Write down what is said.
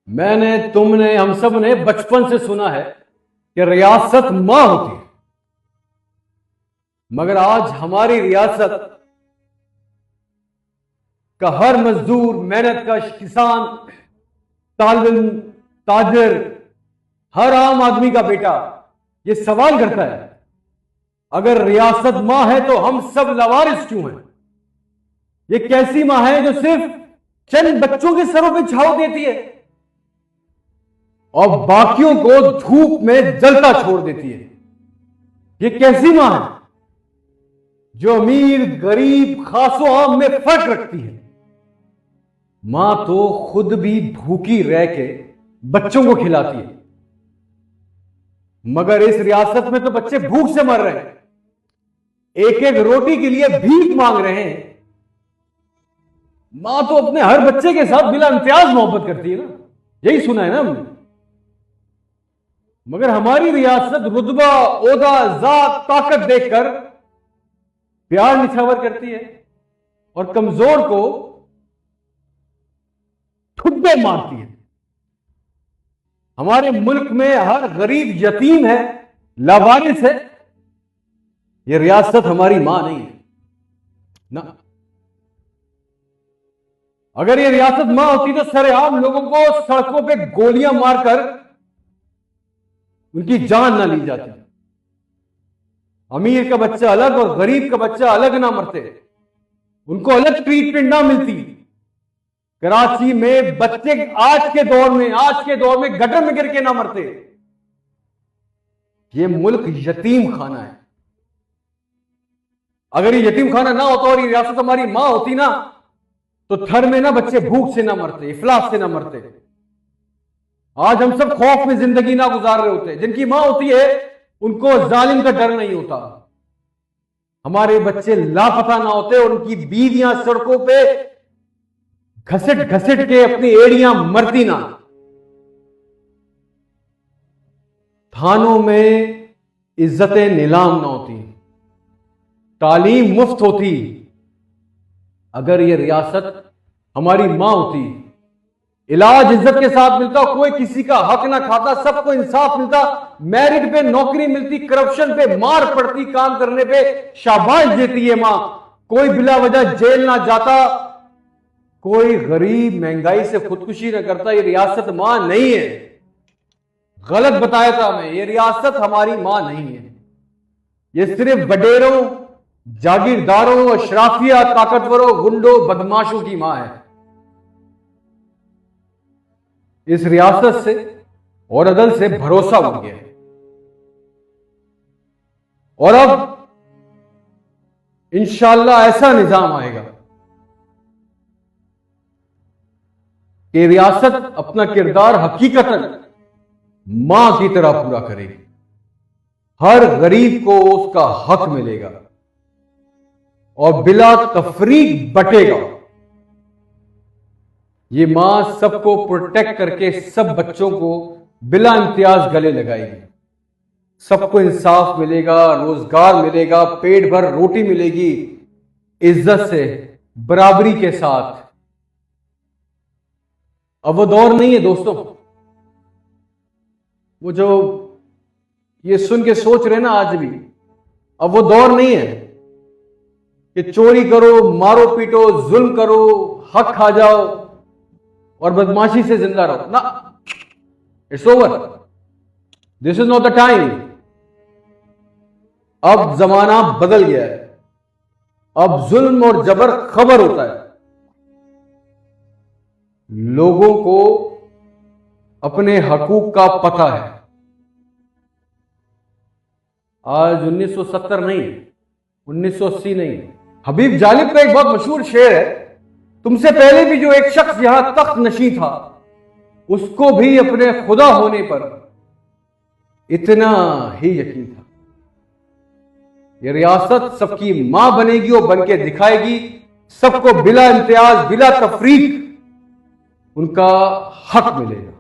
मैंने, तुमने, हम सब ने बचपन से सुना है कि रियासत मां होती है, मगर आज हमारी रियासत का हर मजदूर, मेहनत कश किसान, तालिम, ताजिर, हर आम आदमी का बेटा ये सवाल करता है, अगर रियासत मां है तो हम सब लावारिस क्यों हैं? ये कैसी मां है जो सिर्फ चंद बच्चों के सरों पे छाव देती है और बाकियों को धूप में जलता छोड़ देती है? ये कैसी मां है जो अमीर, गरीब, खासो आम में फर्क रखती है? मां तो खुद भी भूखी रह के बच्चों को खिलाती है, मगर इस रियासत में तो बच्चे भूख से मर रहे हैं, एक एक रोटी के लिए भीख मांग रहे हैं। मां तो अपने हर बच्चे के साथ बिला इम्तियाज मोहब्बत करती है ना, यही सुना है ना हमने। मगर हमारी रियासत रुतबा, ओहदा, जात, ताकत देखकर प्यार निछावर करती है और कमजोर को ठुड्डे मारती है। हमारे मुल्क में हर गरीब यतीम है, लावारिस है। यह रियासत हमारी मां नहीं है ना। अगर यह रियासत मां होती तो सरेआम लोगों को सड़कों पे गोलियां मारकर उनकी जान ना ली जाती। अमीर का बच्चा अलग और गरीब का बच्चा अलग ना मरते, उनको अलग ट्रीटमेंट ना मिलती। कराची में बच्चे आज के दौर में गटर में गिर के ना मरते। ये मुल्क यतीम खाना है। अगर ये यतीम खाना ना होता और ये रियासत हमारी मां होती ना, तो थर में ना बच्चे भूख से ना मरते, इफलास से ना मरते। आज हम सब खौफ में जिंदगी ना गुजार रहे होते। जिनकी मां होती है उनको जालिम का डर नहीं होता। हमारे बच्चे लापता ना होते और उनकी बीवियां सड़कों पे घसीट घसीट के अपनी एड़ियां मरती ना। थानों में इज्जतें नीलाम ना होती, तालीम मुफ्त होती। अगर यह रियासत हमारी मां होती, इलाज इज्जत के साथ मिलता, कोई किसी का हक ना खाता, सबको इंसाफ मिलता, मेरिट पे नौकरी मिलती, करप्शन पे मार पड़ती, काम करने पे शाबाश देती है मां, कोई बिला वजह जेल ना जाता, कोई गरीब महंगाई से खुदकुशी ना करता। ये रियासत मां नहीं है। गलत बताया था मैं, ये रियासत हमारी मां नहीं है। ये सिर्फ बडेरों, जागीरदारों, अशराफिया, ताकतवरों, गुंडों, बदमाशों की मां है। इस रियासत से और अदल से भरोसा उठ गया है और अब इंशाअल्लाह ऐसा निजाम आएगा कि रियासत अपना किरदार हकीकतन मां की तरह पूरा करेगी। हर गरीब को उसका हक मिलेगा और बिला तफरीक बटेगा। ये मां सबको प्रोटेक्ट करके सब बच्चों को बिला इम्तियाज गले लगाएगी। सबको इंसाफ मिलेगा, रोजगार मिलेगा, पेट भर रोटी मिलेगी, इज्जत से, बराबरी के साथ। अब वो दौर नहीं है दोस्तों, वो जो ये सुन के सोच रहे ना आज भी, अब वो दौर नहीं है कि चोरी करो, मारो पीटो, जुल्म करो, हक खा जाओ और बदमाशी से जिंदा रहो ना। It's over, this is not the time. अब जमाना बदल गया है। अब जुल्म और जबर खबर होता है। लोगों को अपने हकूक का पता है। आज 1970 नहीं, 1980 नहीं। हबीब जालिब का एक बहुत मशहूर शेर है, तुमसे पहले भी जो एक शख्स यहां तख्त नशी था, उसको भी अपने खुदा होने पर इतना ही यकीन था। यह रियासत सबकी मां बनेगी और बनके दिखाएगी। सबको बिला इम्तियाज, बिला तफरीक उनका हक मिलेगा।